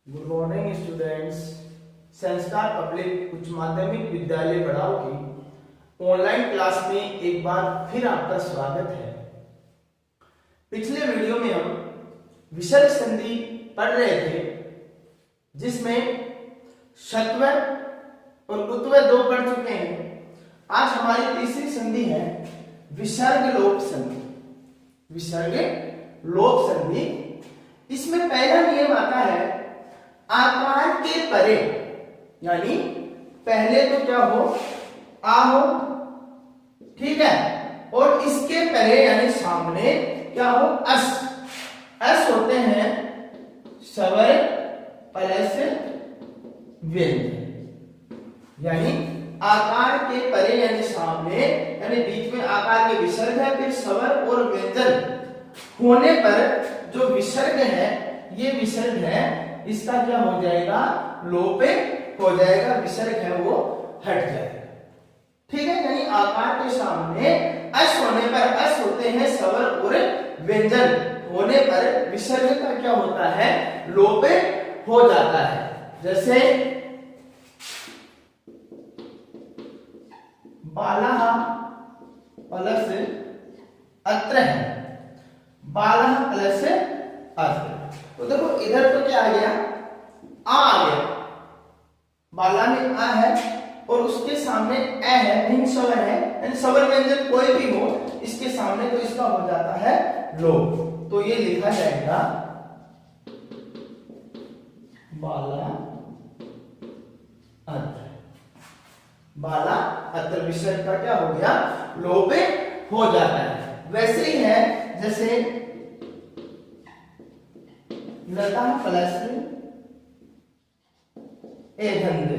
Good morning students. संस्कार public उच्च माध्यमिक विद्यालय बड़ाव की ऑनलाइन क्लास में एक बार फिर आपका स्वागत है। पिछले वीडियो में हम विसर्ग संधि पढ़ रहे थे, जिसमें षत्व और उत्व दो पढ़ चुके हैं। आज हमारी तीसरी संधि है विसर्ग लोप संधि। विसर्ग लोप संधि, इसमें पहला नियम आता है आकार के परे, यानी पहले तो क्या हो, आ हो, ठीक है, और इसके परे यानी सामने क्या हो, अस। अस होते हैं स्वर प्लस व्यंजन, यानी आकार के परे यानी सामने, यानी बीच में आकार के विसर्ग है, फिर स्वर और व्यंजन होने पर जो विसर्ग है, ये विसर्ग है, इसका क्या हो जाएगा, लोप हो जाएगा, विसर्ग है वो हट जाएगा। ठीक है, यानी आकार के सामने अस होने पर, अस होते हैं स्वर और व्यंजन होने पर विसर्ग का क्या होता है, लोप हो जाता है। जैसे बालः प्लस अत्र है, बालः प्लस अत्र। तो देखो इधर तो क्या आ गया, आ गया, बाला में आ है और उसके सामने ए है, भिन्न स्वर है, यानी स्वर व्यंजन कोई भी हो इसके सामने, तो इसका हो जाता है लोप। तो ये लिखा जाएगा बाला अत्र। बाला अत्र विसर्ग का क्या हो गया, लोप हो जाता है। वैसे ही है जैसे लता प्लस एधन्ते,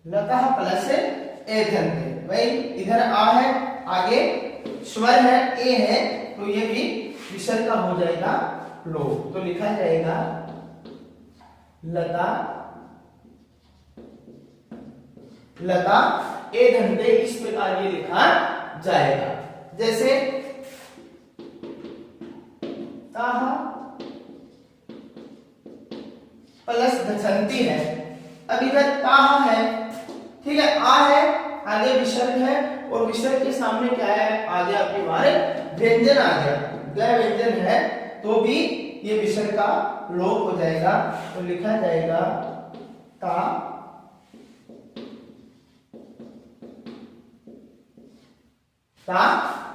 लता प्लस एधन्ते। भाई इधर आ है, आगे स्वर है, ए है, तो ये भी विसर्ग का हो जाएगा लोप। तो लिखा जाएगा लता लता एधन्ते, इस प्रकार ये लिखा जाएगा। जैसे ताहा प्लस गच्छन्ति है, अब इधर ताहा है, ठीक है, आ है, आगे विसर्ग है और विसर्ग के सामने क्या है, आ गया आपके बारे व्यंजन आ गया, ग व्यंजन है, तो भी ये विसर्ग का लोप हो जाएगा। तो लिखा जाएगा ता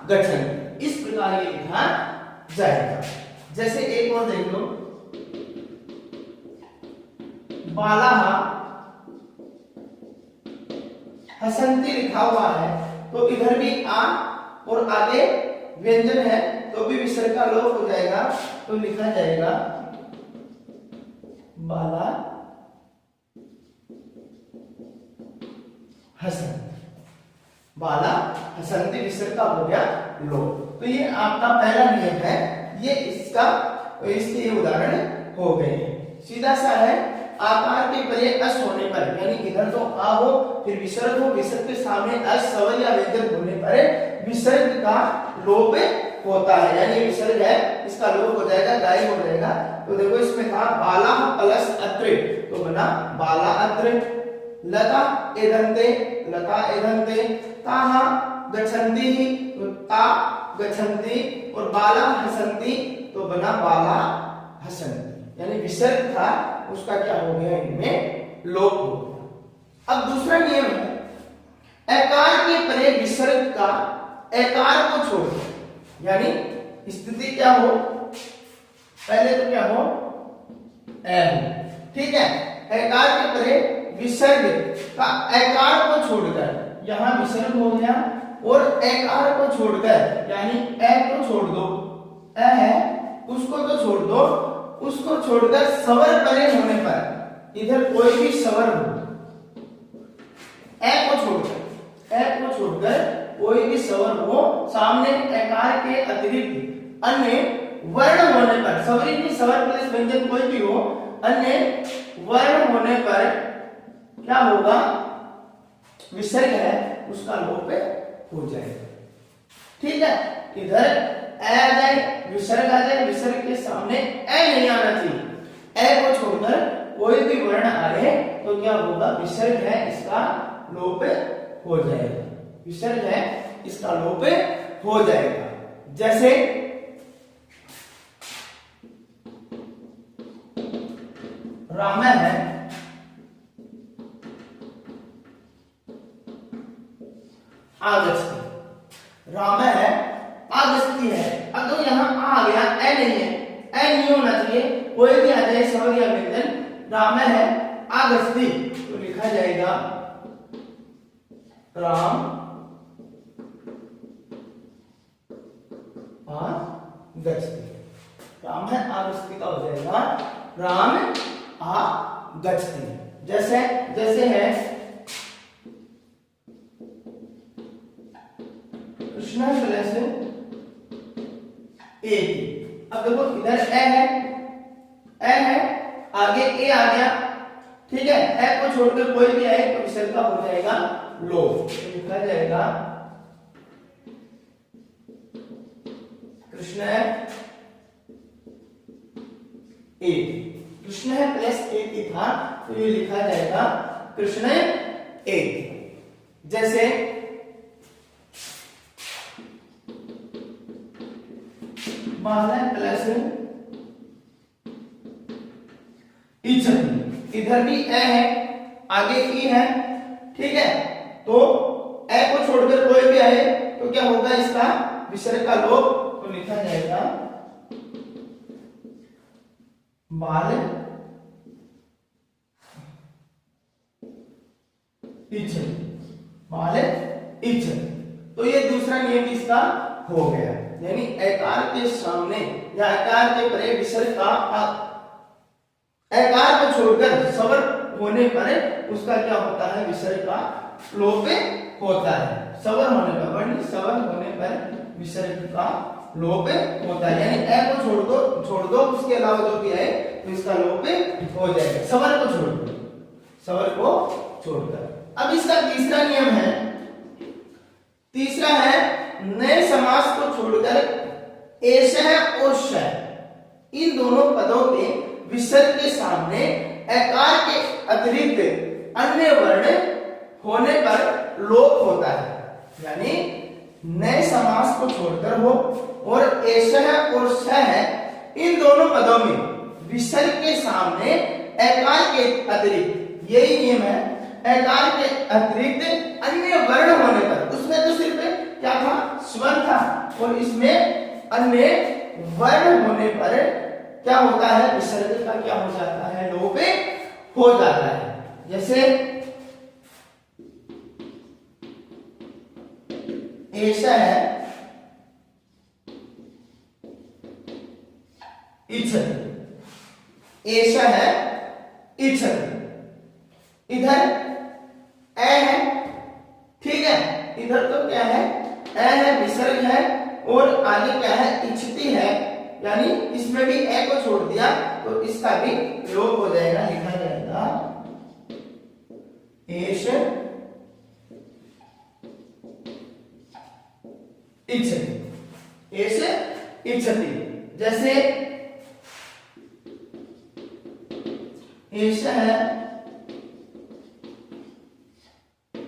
गच्छन्ति, इस प्रकार ये लिखा जाएगा। जैसे एक और देख लो, बालः हसन्ति लिखा हुआ है, तो इधर भी आ और आगे व्यंजन है, तो भी विसर्ग का लोप हो जाएगा। तो लिखा जाएगा बाला हसन्ति, बाला हसन्ति, विसर्ग का हो गया लोप। तो ये आपका पहला नियम है, ये इसके ये उदाहरण हो गए। सीधा सा है, आकार के परे अस होने पर, यानी इधर तो आ हो, फिर विसर्ग हो, विसर्ग के सामने अस स्वर या व्यंजन होने पर विसर्ग का लोप होता है, यानी विसर्ग है, इसका लोप हो जाएगा, गायब हो जाएगा। तो देखो इसमें था बाला प्लस अत्र, तो बना बाला अत्र। लता एधन्ते, लता एधन्ते। ताहा गच्छन्ति, तो ता गच्छन्ति, और बाला हसन्ति, तो बना बाला हसन्ति, यानी विसर्ग था उसका क्या हो गया, इनमें लोप हो गया। अब दूसरा नियम है एकार के परे विसर्ग का एकार को छोड़, यानी स्थिति क्या हो, पहले तो क्या हो, ए, ठीक है, एकार के परे विसर्ग का एकार को छोड़कर, यहां विसर्ग हो गया और एकार को छोड़कर, यानी ए को छोड़ दो, ए है उसको तो छोड़ दो, उसको छोड़कर स्वर परे होने पर, इधर कोई भी स्वर हो, ए को छोड़कर कोई भी स्वर हो, सामने एकार के अतिरिक्त अन्य वर्ण होने पर, स्वर नहीं, स्वर प्लस व्यंजन कोई भी हो, अन्य वर्ण होने पर क्या होगा, विसर्ग है उसका लोप हो जाएगा। ठीक है, इधर ए आ जाए, विसर्ग आ जाए, विसर्ग के सामने ए नहीं आना चाहिए, ए को छोड़कर कोई भी वर्ण आए तो क्या होगा, विसर्ग है इसका लोप हो जाएगा, विसर्ग है इसका लोप हो जाएगा। जैसे राम है, आगस्ती, राम है आगस्ती है। अब तो यहां आ गया, ए नहीं है, ए नहीं होना चाहिए, कोई भी आ जाए स्वर या व्यंजन। राम है आगस्ती तो लिखा जाएगा राम आगस्ती, राम है आगस्ती का हो जाएगा राम आगस्ती। जैसे जैसे है कृष्णा प्लस ए। अब देखो इधर ए है, आगे ए आ गया, ठीक है। ए को छोड़कर कोई भी आए तो विसर्ग का हो जाएगा लो, तो लिखा जाएगा कृष्ण ए। कृष्ण है प्लस ए था तो ये लिखा जाएगा कृष्ण ए। जैसे बाला प्लस इच्छति, इधर भी ए है, आगे ई है, ठीक है। तो ए को छोड़कर कोई भी आए तो क्या होगा, इसका विसर्ग का लोप, तो लिखा जाएगा बाल इच्छति, बाल इच्छति। तो ये दूसरा नियम इसका हो गया, यानी एकार के सामने या एकार के परे विसर्ग का, एकार को छोड़कर स्वर होने पर उसका क्या होता है, विसर्ग का लोप होता है। स्वर होने पर, वर्ण स्वर होने पर विसर्ग का लोप होता है, यानी ए को छोड़ दो उसके अलावा जो भी है तो इसका लोप हो जाएगा, स्वर को छोड़कर, स्वर को छोड़कर। अब इसका तीसरा नियम है, तीसरा है नए समास को छोड़कर एशः और शः इन दोनों पदों के विसर्ग के सामने एकार के अतिरिक्त अन्य वर्ण होने पर लोप होता है। यानी नए समास को छोड़कर हो और एशः और शः इन दोनों पदों में विसर्ग के सामने एकार के अतिरिक्त, यही नियम है, एकार के अतिरिक्त अन्य वर्ण होने पर, उसमें तो सिर्फ क्या था, स्वर था, और इसमें अन्य वर्ण होने पर क्या होता है, विसर्ग का क्या हो जाता है, लोप हो जाता है। जैसे ऐसा है इच्छति, ऐसा है इच्छति, इधर ए है, ठीक है, इधर तो क्या है, ए है, विसर्ग है, और आगे क्या है, इच्छति है, यानी इसमें भी ए को छोड़ दिया तो इसका भी लोप हो जाएगा, लिखा जाएगा एष इच्छति, एष इच्छति। जैसे एष है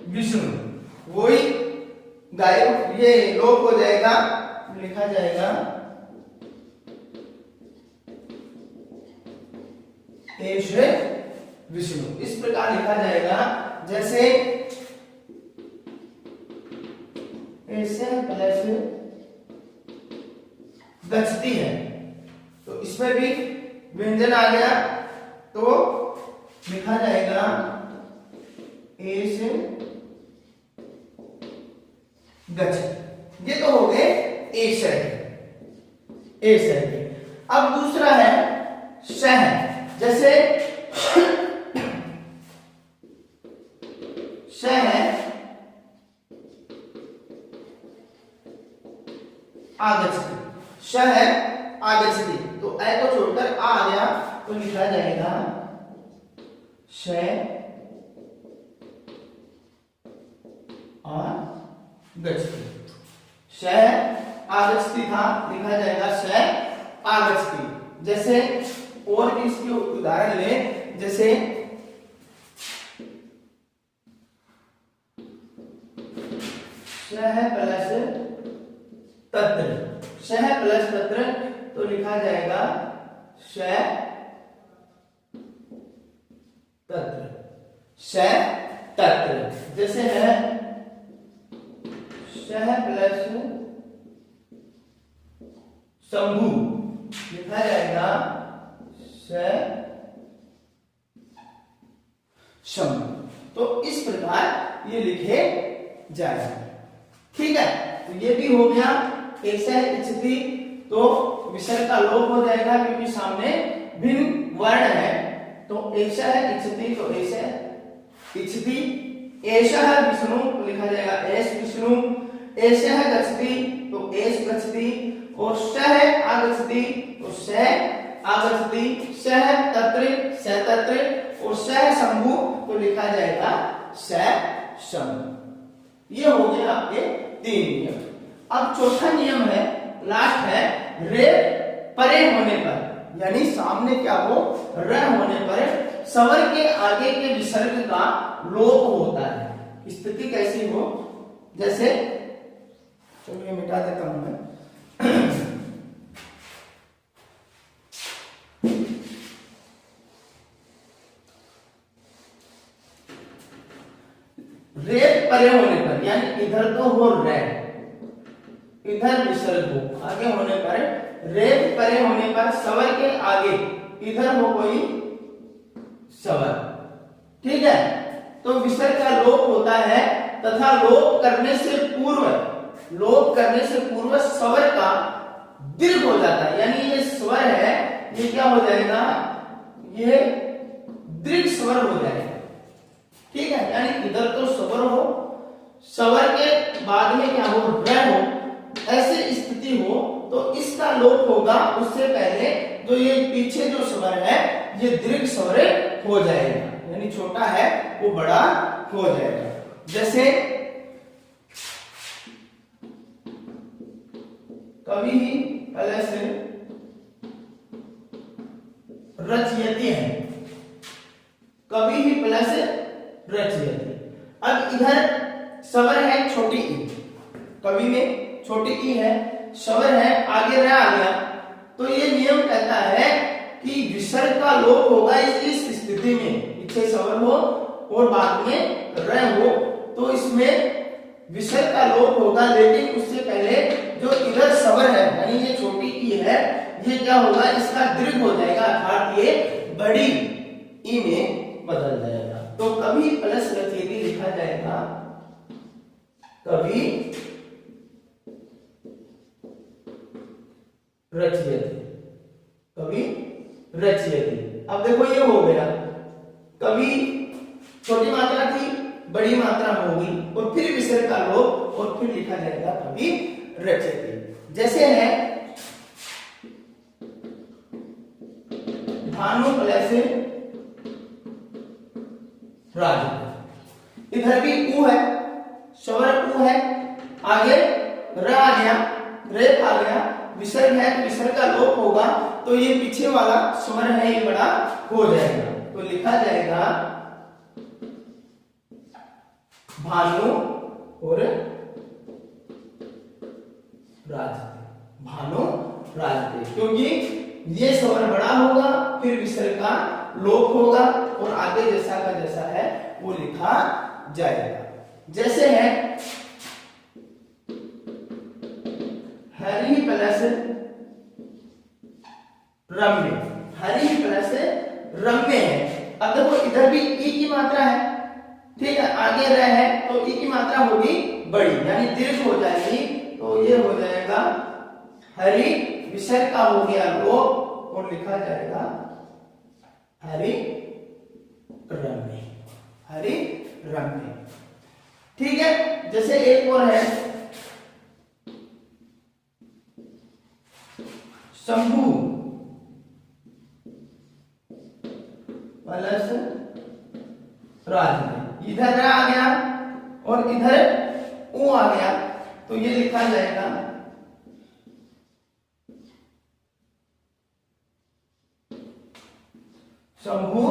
विष्णु, वही गायब, ये लोप हो जाएगा, लिखा जाएगा एष विष्णु, इस प्रकार लिखा जाएगा। जैसे ऐसे प्लस गच्छति है तो इसमें भी व्यंजन आ गया तो लिखा जाएगा एष गच्छति। ये तो हो गए एष के। अब दूसरा है शः। जैसे शः है आगच्छति, शः है आगच्छति, तो ए को छोड़कर आ गया तो लिखा जाएगा शः आगच्छति। शः आगच्छति था, लिखा जाएगा शः आगच्छति। जैसे और भी इसके उदाहरण ले, जैसे शह प्लस तत्र, शह प्लस तत्र तो लिखा जाएगा शह तत्र, शह तत्र। जैसे है शह प्लस शंभु, लिखा जाएगा शह शंभु। तो इस प्रकार ये लिखे जाएंगे। ठीक है, तो ये भी हो गया ऐसा इच्छति, तो विसर्ग का लोप हो जाएगा क्योंकि सामने भिन्न वर्ण है। तो ऐसा है इच्छति, तो ऐसा इच्छति, ऐसा है विष्णु तो लिखा जाएगा एस विष्णु, ऐसा है गच्छति तो एस गच्छति, और स है आगच्छति तो स आगच्छति, स है तत्र स तत्र, और स है शंभु तो लिखा जाएगा स शंभु। ये हो गए आपके 3 नियम। अब चौथा नियम है, लास्ट है, रे परे होने पर, यानी सामने क्या हो, र होने पर स्वर के आगे के विसर्ग का लोप होता है। स्थिति कैसी हो, जैसे चलो ये मिटा देता हूं मैं। रे परे होने पर, यानी इधर तो हो रे, इधर विसर्ग हो, आगे होने पर रे परे होने पर स्वर के आगे इधर हो कोई स्वर, ठीक है, तो विसर्ग का लोप होता है, तथा लोप करने से पूर्व स्वर का दीर्घ हो जाता है, यानी ये स्वर है, ये क्या हो जाएगा, ये दीर्घ स्वर हो जाएगा। ठीक है, यानी इधर तो स्वर हो, स्वर के बाद में क्या हो, र हो, ऐसी स्थिति हो तो इसका लोप होगा। उससे पहले जो ये पीछे जो स्वर है ये दीर्घ स्वर हो जाएगा, यानी छोटा है वो बड़ा हो जाएगा। जैसे कवि प्लस रचयति है, कवि ही प्लस रचयति। अब इधर स्वर है छोटी ई, कवि में छोटी ई है, स्वर है, आगे र आ गया, तो ये नियम कहता है कि विसर्ग का लोप होगा इस स्थिति में, पीछे स्वर हो और बाद में र हो, तो इसमें विसर्ग का लोप होगा। लेकिन उससे पहले जो इधर स्वर है, यानी ये छोटी ई है, ये क्या होगा, इसका दीर्घ हो जाएगा, अर्थात ये बड़ी ई में बदल जाएगा। तो कवि प्लस रचयति लिखा जाएगा कवि रचयति, कवि रचयति। अब देखो ये हो गया, कवि छोटी मात्रा थी, बड़ी मात्रा होगी, और फिर विसर्ग का लोप, और फिर लिखा जाएगा कवि रचयति। जैसे है भानु प्लस राज, इधर भी उ है, स्वर उ है, आगे र आ गया, रेप आ गया, विसर्ग है तो विसर्ग का लोप होगा, तो ये पीछे वाला स्वर है ये बड़ा हो जाएगा, तो लिखा जाएगा भानु और राजते, भानु राजते, क्योंकि ये स्वर बड़ा होगा, फिर विसर्ग का लोप होगा, और आगे जैसा का जैसा है वो लिखा जाएगा। जैसे है हरि प्लस रम्य, हरि प्लस रम्य है। अब देखो इधर भी ई की मात्रा है, ठीक है, आगे रह है तो ई की मात्रा होगी बड़ी, यानी दीर्घ हो जाएगी, तो ये हो जाएगा हरि, विसर्ग का हो गया लोप, और लिखा जाएगा हरि रम्य, हरि रम्य। ठीक है, जैसे एक और है शंभु प्लस राज, इधर र आ गया और इधर उ आ गया, तो ये लिखा जाएगा शंभु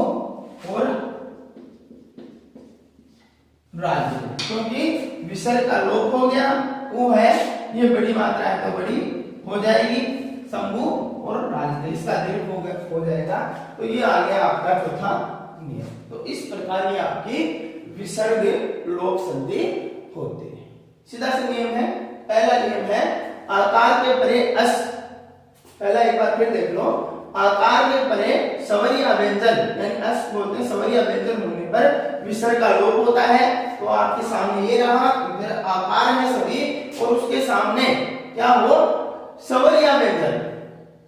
राजते, क्योंकि विसर्ग का लोप हो गया, वो है ये बड़ी मात्रा है तो बड़ी हो जाएगी शंभु और राजते, इसका दीर्घ हो जाएगा। तो ये आ गया आपका चौथा नियम। तो इस प्रकार ये आपकी विसर्ग लोप संधि होती है। सीधा सा नियम है। पहला नियम है आकार के परे अस, पहला एक बार फिर देख लो, आकार के परे सवरिया व्यंजन यानी अस बोलते हैं, सवरिया व्यंजन होने पर विसर्ग का लोप होता है। तो आपके सामने ये रहा, इधर आकार है सभी और उसके सामने क्या हो सवरिया व्यंजन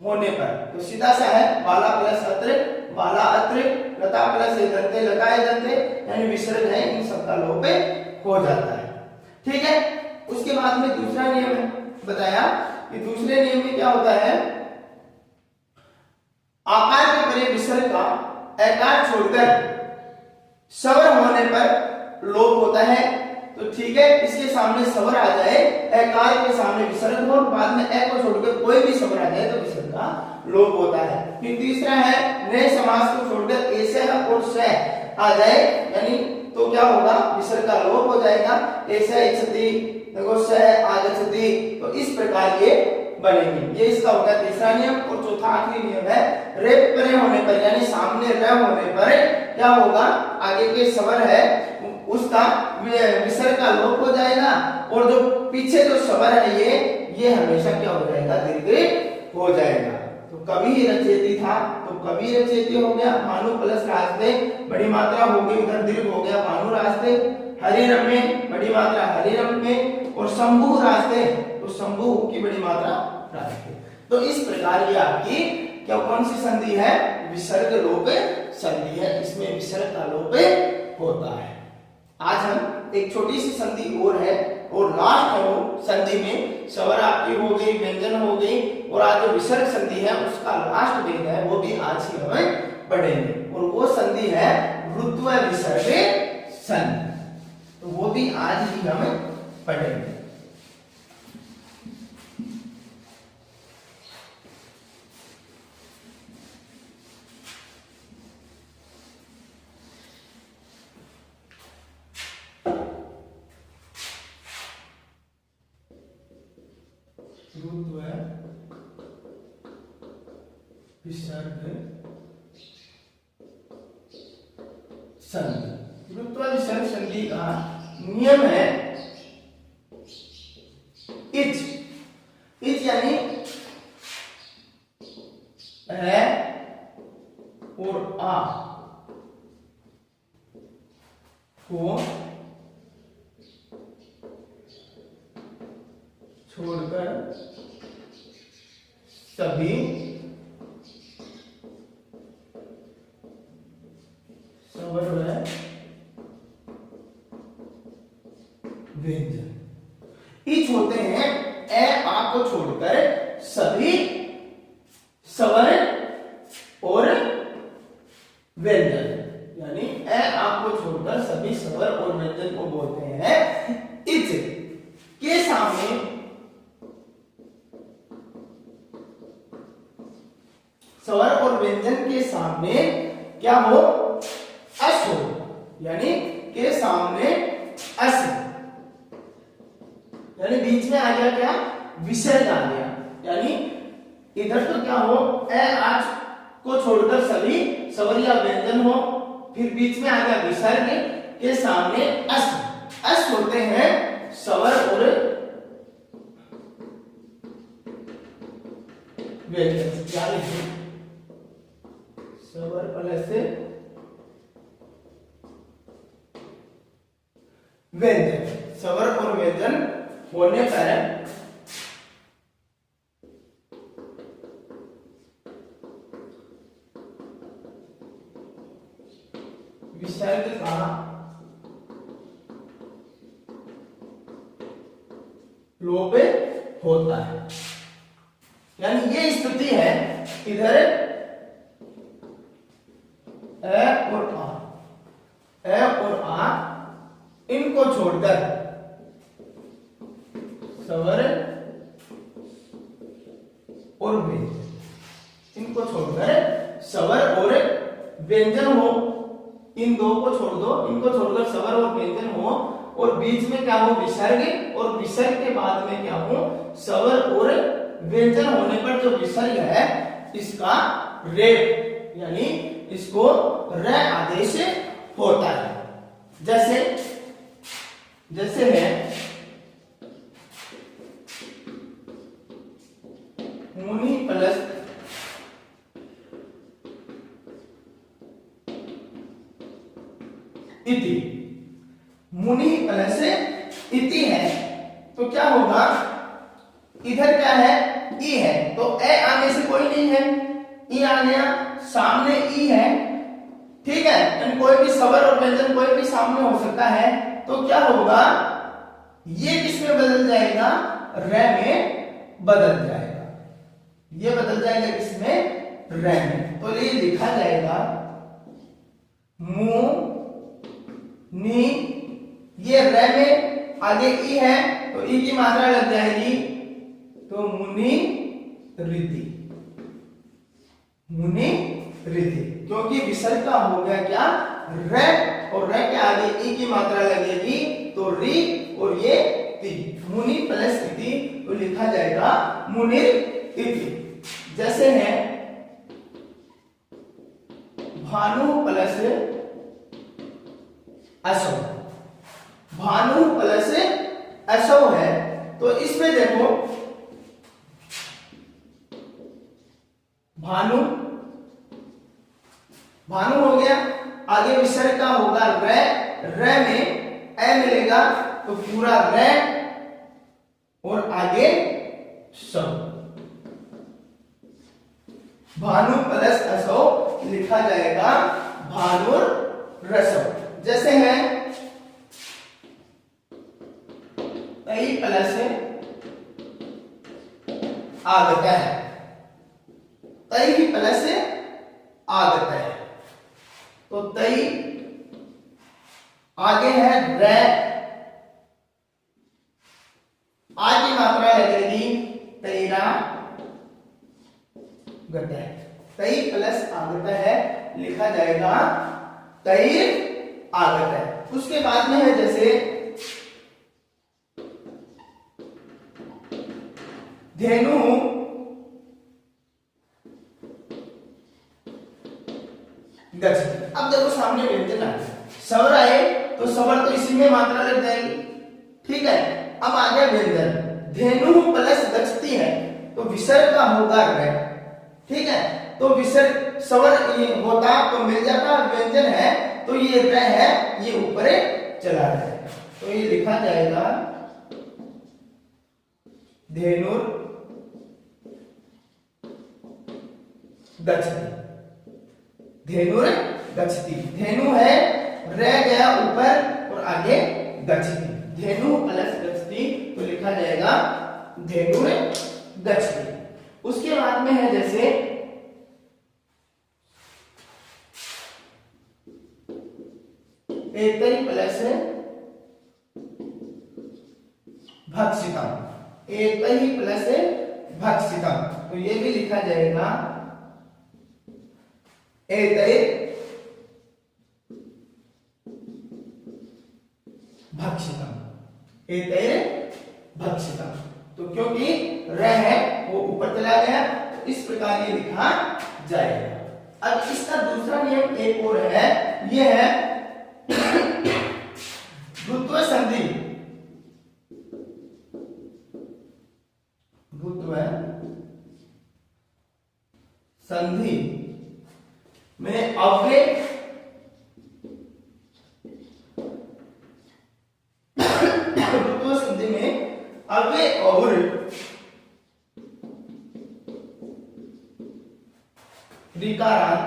होने पर तो सीधा सा है बाला प्लस अत्र, बाला अत्र, लता प्लस दंते, लकाए दंते, यानी विसर्ग है इन सबका लोप हो जाता है। ठीक है। उसके बाद में दूसरा नियम बताया कि दूसरे नियम में क्या होता है, आकार के परे विसर्ग का एकार छोड़कर स्वर होने पर लोप होता है। तो ठीक है, इसके सामने स्वर आ जाए, एकार के सामने विसर्ग हो, बाद में ए को छोड़कर कोई भी स्वर आ जाए तो विसर्ग का लोप होता है। फिर तीसरा है नए समास को छोड़कर ऐसे और से आ जाए, यानी तो क्या होगा विसर्ग का लोप हो जाएगा। ऐसे इच्छति देखो से आगच्छति, तो इस प्रकार ये बनेगी। ये इसका होगा तीसरा नियम। और चौथा आखिरी नियम है रेप परे होने पर यानी सामने र होने पर क्या होगा, आगे के स्वर है उसका विसर्ग का लोप हो जाएगा और जो पीछे जो स्वर है ये हमेशा क्या हो जाएगा दीर्घ हो जाएगा। तो कभी रचेती था तो कभी रचेती हो गया, भानु प्लस रास्ते बड़ी मात्रा हो गई, उधर दीर्घ हो गया भानु रास्ते, हरिरम में बड़ी मात्रा हरिरम में, और शंभु रास्ते तो शंभु की बड़ी मात्रा रास्ते। तो इस प्रकार ये आपकी क्या कौन सी संधि है, विसर्ग लोप संधि है, इसमें विसर्ग का लोप होता है। आज हम एक छोटी सी संधि और है और लास्ट है वो संधि में स्वर आपकी हो गई, व्यंजन हो गई, और आज जो विसर्ग संधि है उसका लास्ट भेद है वो भी आज ही हमें पढ़ेंगे, और वो संधि है ऋत्व विसर्ग संधि। तो वो भी आज ही हम पढ़ेंगे। विसर्ग संधि। ऋत्व विसर्ग संधि का नियम है इच, इच यानी है और आ को छोड़कर सभी स्वर व व्यंजन इच होते हैं ए आ को छोड़कर सभी स्वर और व्यंजन, यानी ए आ को छोड़कर सभी स्वर और व्यंजन को बोलते हैं इच। के सामने स्वर और व्यंजन के सामने क्या हो, अस हो, यानी के सामने अस, यानी बीच में आ गया क्या, विसर्ग आ गया, यानी इधर तो क्या हो ए आज को छोड़कर सभी स्वर या व्यंजन हो, फिर बीच में आ गया विसर्ग के सामने अस। अस होते हैं स्वर और व्यंजन, क्या लिखें स्वर प्लस व्यंजन, स्वर और व्यंजन होने पर विसर्ग का लोप होता है। यानी ये स्थिति है, इधर ए और आ इनको छोड़कर स्वर और व्यंजन, इनको छोड़कर स्वर और व्यंजन हो, इन दो को छोड़ दो, इनको छोड़कर स्वर और व्यंजन हो और बीच में क्या हो विसर्ग और विसर्ग के बाद में क्या हो स्वर और व्यंजन होने पर जो विसर्ग है इसका रेप यानी इसको र आदेश होता है। जैसे जैसे है मुनि प्लस इति, मुनि प्लस इति है तो क्या होगा इधर क्या है ई है तो ए आगे से कोई नहीं है, ई आ गया, सामने ई है, ठीक है, यानी कोई भी स्वर और व्यंजन कोई भी सामने हो सकता है तो क्या होगा ये किसमें बदल जाएगा र में बदल जाएगा, ये बदल जाएगा किसमें र में। तो ये लिखा जाएगा मु नी, ये र में आगे ई है तो ई की मात्रा लग जाएगी तो मुनि रिति, मुनि रिति, क्योंकि विसर्ग का हो गया क्या र और र के आगे ई की मात्रा लगेगी तो री और ये ति, मुनि प्लस इति तो लिखा जाएगा मुनिर इति। जैसे है भानु प्लस असौ, भानु प्लस असौ है तो इसमें देखो भानु, भानु हो गया, आगे विसर्ग का होगा र, र में ए मिलेगा तो पूरा र और आगे सौ, भानु प्लस असौ लिखा जाएगा भानुर रसौ। जैसे है तई प्लस आगत है, तई प्लस आगत है तो तई आगे है र, आ की मात्रा लगेगी तैरा गत है, तई प्लस आगत है लिखा जाएगा तैर आगत है। उसके बाद में है जैसे धेनु गच्छति, अब देखो सामने व्यंजन आए, स्वर आए तो स्वर तो इसी में मात्रा लग जाएगी, ठीक है। अब आ गया व्यंजन, धेनु प्लस गच्छति है तो विसर्ग का होगा र, ठीक है, तो विसर्ग स्वर होता तो मिल जाता, व्यंजन है तो ये र है ये ऊपर चला जाएगा तो ये लिखा जाएगा धेनुर गच्छति, धेनुर गच्छति, धेनु है रह गया ऊपर और आगे गच्छति, धेनु प्लस गच्छति तो लिखा जाएगा धेनुर गच्छति। उसके बाद में है जैसे एतै प्लस भक्षितम, एतै प्लस भक्षितम तो ये भी लिखा जाएगा एतै भक्षितम, एतै भक्षितम तो क्योंकि र है वो ऊपर चला गया तो इस प्रकार ये लिखा जाएगा। अब इसका दूसरा नियम एक और है, ये है द्वित्व संधि, द्वित्व संधि में अव्यय द्वित्व संधि में अव्यय और ऋकारांत,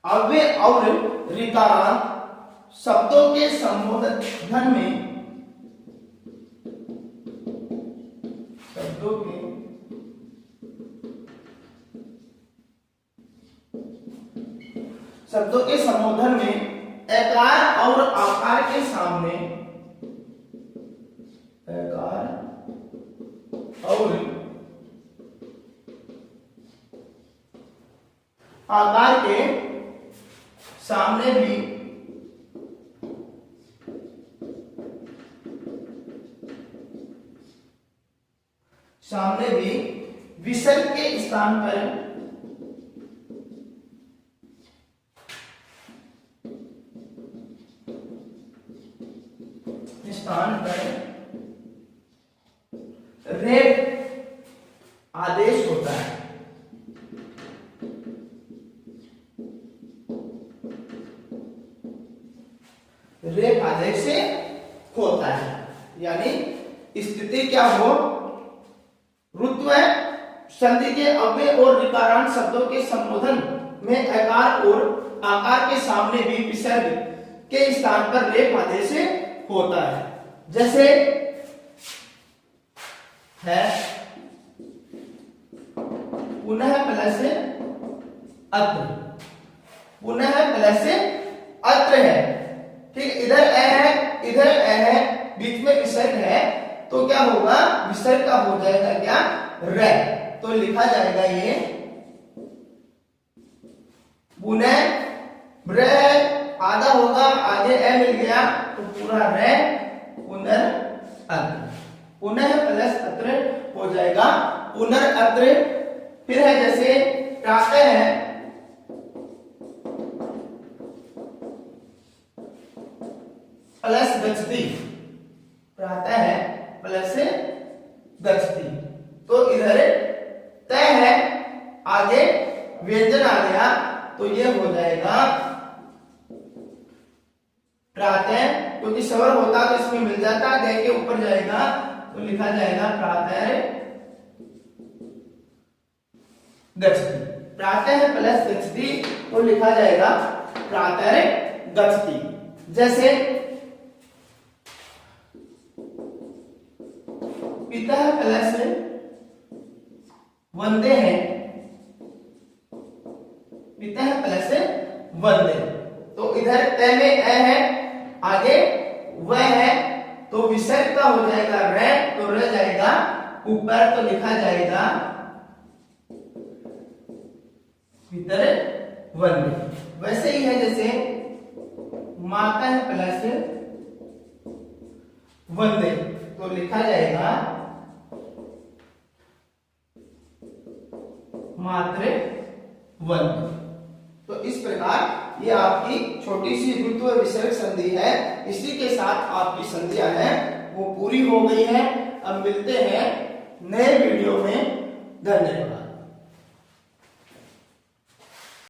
अव्यय और ऋकारांत शब्दों के संबोधन में, शब्दों के संबोधन में एकार और आकार के सामने, एकार और आकार के सामने भी विसर्ग के स्थान पर रेप आदेश होता है। रेप आदेश से होता है, यानी स्थिति क्या हो, रुत्व संधि के अव्यय और ऋकारांत शब्दों के संबोधन में आकार और आकार के सामने भी विसर्ग के स्थान पर रेप आदेश से होता है। जैसे है पुनः प्लस अत्र, पुनः प्लस अत्र है, ठीक, इधर ए है, इधर ए है, बीच में विसर्ग है, तो क्या होगा, विसर्ग का हो जाएगा क्या, रे, तो लिखा जाएगा ये पुनः रे, आधा होगा, आगे ए मिल गया तो पूरा रे, पुनर्अत्र, पुनः प्लस अत्र हो जाएगा पुनर्अत्र। फिर है जैसे प्रातः है प्लस गच्छति, प्रातः है प्लस गच्छति, तो इधर तय है, आगे व्यंजन आ गया तो ये हो जाएगा प्रातः, क्योंकि स्वर होता तो इसमें मिल जाता, गए के ऊपर जाएगा तो लिखा जाएगा प्रातः गच्छति, प्रातः प्लस गच्छति तो लिखा जाएगा प्रातः गच्छति। जैसे पितः प्लस वंदे है, पितः प्लस वंदे, तो इधर तय में ए है, आगे वह है, तो विसर्ग का हो जाएगा रे, तो रह जाएगा ऊपर, तो लिखा जाएगा भीतर वंदे। वैसे ही है जैसे माता है प्लस वंदे, तो लिखा जाएगा मातृ वंदे। तो इस प्रकार ये आपकी छोटी सी रुत्व विसर्ग संधि है, इसी के साथ आपकी संधियां हैं वो पूरी हो गई है। अब मिलते हैं नए वीडियो में, धन्यवाद।